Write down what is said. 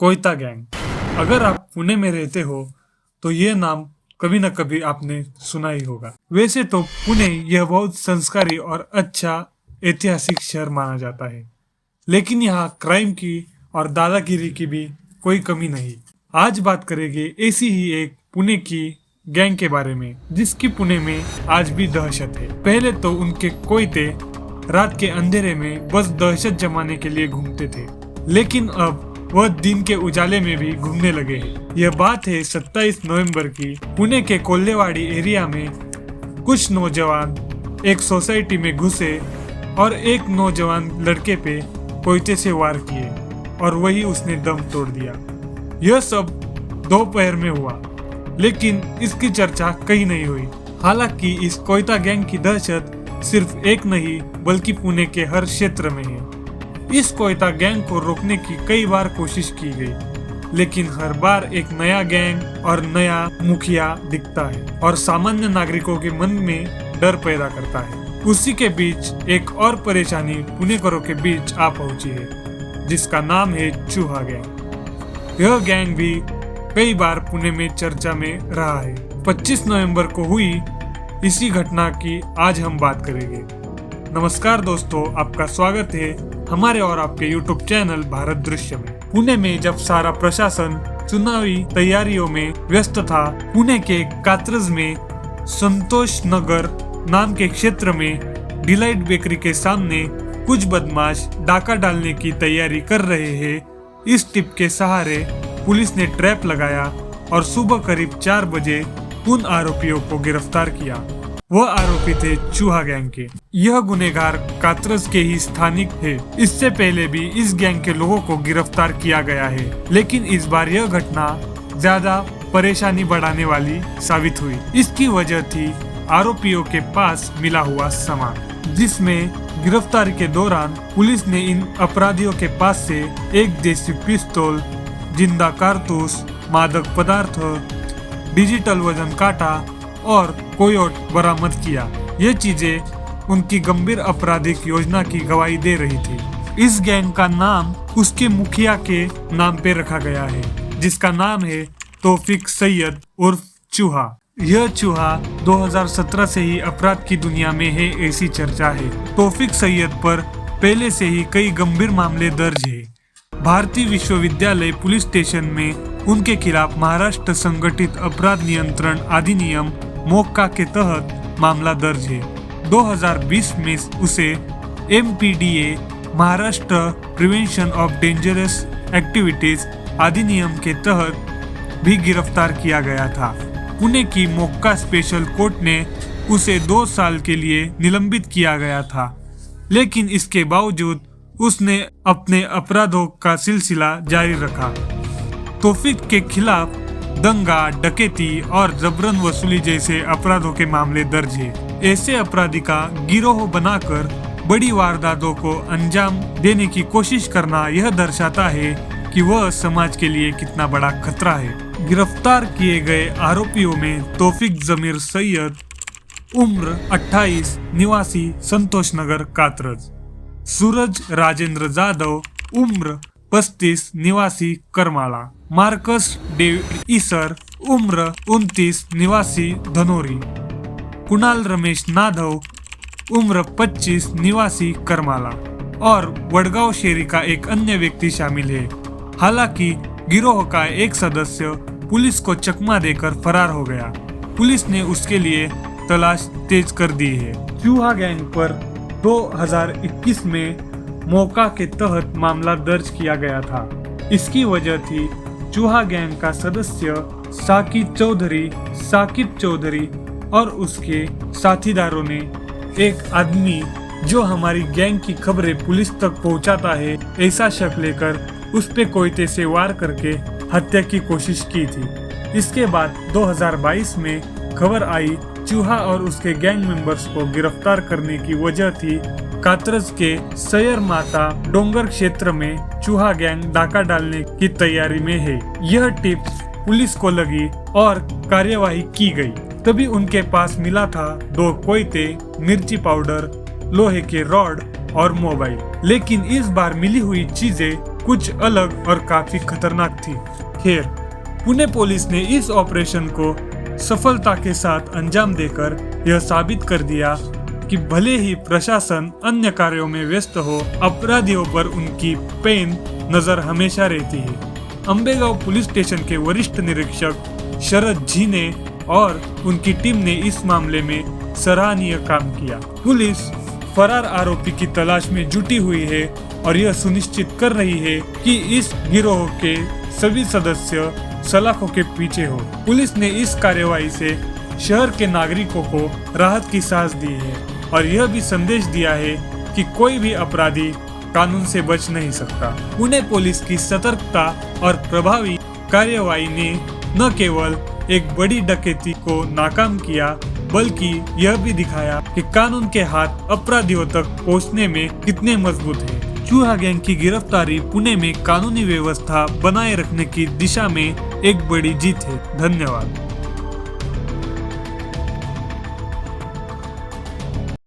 कोयता गैंग। अगर आप पुणे में रहते हो तो ये नाम कभी न कभी आपने सुना ही होगा। वैसे तो पुणे यह बहुत संस्कारी और अच्छा ऐतिहासिक शहर माना जाता है, लेकिन यहाँ क्राइम की और दादागिरी की भी कोई कमी नहीं। आज बात करेंगे ऐसी ही एक पुणे की गैंग के बारे में, जिसकी पुणे में आज भी दहशत है। पहले तो उनके कोयते रात के अंधेरे में बस दहशत जमाने के लिए घूमते थे, लेकिन अब वह दिन के उजाले में भी घूमने लगे हैं। यह बात है 27 नवंबर की। पुणे के कोल्हेवाड़ी एरिया में कुछ नौजवान एक सोसाइटी में घुसे और एक नौजवान लड़के पे कोयते से वार किए और वही उसने दम तोड़ दिया। यह सब दोपहर में हुआ, लेकिन इसकी चर्चा कहीं नहीं हुई। हालांकि इस कोयता गैंग की दहशत सिर्फ एक नहीं बल्कि पुणे के हर क्षेत्र में है। इस कोयता गैंग को रोकने की कई बार कोशिश की गई, लेकिन हर बार एक नया गैंग और नया मुखिया दिखता है और सामान्य नागरिकों के मन में डर पैदा करता है। उसी के बीच एक और परेशानी पुणेकरों के बीच आ पहुंची है, जिसका नाम है चूहा गैंग। यह गैंग भी कई बार पुणे में चर्चा में रहा है। 25 नवंबर को हुई इसी घटना की आज हम बात करेंगे। नमस्कार दोस्तों, आपका स्वागत है हमारे और आपके YouTube चैनल भारत दृश्य में। पुणे में जब सारा प्रशासन चुनावी तैयारियों में व्यस्त था, पुणे के कात्रज में संतोष नगर नाम के क्षेत्र में डिलाइट बेकरी के सामने कुछ बदमाश डाका डालने की तैयारी कर रहे हैं। इस टिप के सहारे पुलिस ने ट्रैप लगाया और सुबह करीब 4 बजे उन आरोपियों को गिरफ्तार किया। वह आरोपी थे चूहा गैंग के। यह गुनहगार कात्रज के ही स्थानिक है। इससे पहले भी इस गैंग के लोगों को गिरफ्तार किया गया है, लेकिन इस बार यह घटना ज्यादा परेशानी बढ़ाने वाली साबित हुई। इसकी वजह थी आरोपियों के पास मिला हुआ सामान, जिसमें गिरफ्तारी के दौरान पुलिस ने इन अपराधियों के पास से एक देसी पिस्तौल, जिंदा कारतूस, मादक पदार्थ, डिजिटल वजन काटा और कोयोट बरामद किया। ये चीजें उनकी गंभीर आपराधिक योजना की गवाही दे रही थी। इस गैंग का नाम उसके मुखिया के नाम पे रखा गया है, जिसका नाम है तौफीक सैयद उर्फ चूहा। यह चूहा 2017 से ही अपराध की दुनिया में है, ऐसी चर्चा है। तौफीक सैयद पर पहले से ही कई गंभीर मामले दर्ज है। भारतीय विश्वविद्यालय पुलिस स्टेशन में उनके खिलाफ महाराष्ट्र संगठित अपराध नियंत्रण अधिनियम मोक्का के तहत मामला दर्ज है। 2020 में उसे MPDA Maharashtra prevention of dangerous activities अधिनियम के तहत भी गिरफ्तार किया गया था। पुणे की मोक्का स्पेशल कोर्ट ने उसे 2 साल के लिए निलंबित किया गया था, लेकिन इसके बावजूद उसने अपने अपराधों का सिलसिला जारी रखा। तौफीक के खिलाफ दंगा, डकैती और जबरन वसूली जैसे अपराधों के मामले दर्ज है। ऐसे अपराधी का गिरोह बनाकर बड़ी वारदातों को अंजाम देने की कोशिश करना यह दर्शाता है कि वह समाज के लिए कितना बड़ा खतरा है। गिरफ्तार किए गए आरोपियों में तौफीक जमीर सैयद उम्र 28 निवासी संतोष नगर कात्रज, सूरज राजेंद्र जाधव उम्र 35 निवासी करमाला, मार्कस डेविड ईसर उम्र 29 निवासी धनोरी, कुणाल रमेश नाधव उम्र 25 निवासी करमाला और वडगांव शेरी का एक अन्य व्यक्ति शामिल है। हालांकि गिरोह का एक सदस्य पुलिस को चकमा देकर फरार हो गया। पुलिस ने उसके लिए तलाश तेज कर दी है। चूहा गैंग पर 2021 में मोक्का के तहत मामला दर्ज किया गया था। इसकी वजह थी चूहा गैंग का सदस्य साकिब चौधरी और उसके साथीदारों ने एक आदमी जो हमारी गैंग की खबरें पुलिस तक पहुंचाता है ऐसा शक लेकर उस पे कोयते से वार करके हत्या की कोशिश की थी। इसके बाद 2022 में खबर आई चूहा और उसके गैंग मेंबर्स को गिरफ्तार करने की वजह थी कात्रज के सैयर माता डोंगर क्षेत्र में चूहा गैंग डाका डालने की तैयारी में है। यह टिप पुलिस को लगी और कार्यवाही की गई। तभी उनके पास मिला था 2 कोयते, मिर्ची पाउडर, लोहे के रॉड और मोबाइल। लेकिन इस बार मिली हुई चीजें कुछ अलग और काफी खतरनाक थी। खैर, पुणे पुलिस ने इस ऑपरेशन को सफलता के साथ अंजाम देकर यह साबित कर दिया कि भले ही प्रशासन अन्य कार्यों में व्यस्त हो, अपराधियों पर उनकी पेन नजर हमेशा रहती है। अंबेगांव पुलिस स्टेशन के वरिष्ठ निरीक्षक शरद जी ने और उनकी टीम ने इस मामले में सराहनीय काम किया। पुलिस फरार आरोपी की तलाश में जुटी हुई है और यह सुनिश्चित कर रही है कि इस गिरोह के सभी सदस्य सलाखों के पीछे हो। पुलिस ने इस कार्यवाही से शहर के नागरिकों को राहत की सांस दी है और यह भी संदेश दिया है कि कोई भी अपराधी कानून से बच नहीं सकता। पुणे पुलिस की सतर्कता और प्रभावी कार्यवाही ने न केवल एक बड़ी डकैती को नाकाम किया, बल्कि यह भी दिखाया कि कानून के हाथ अपराधियों तक पहुंचने में कितने मजबूत हैं। चूहा गैंग की गिरफ्तारी पुणे में कानूनी व्यवस्था बनाए रखने की दिशा में एक बड़ी जीत है। धन्यवाद।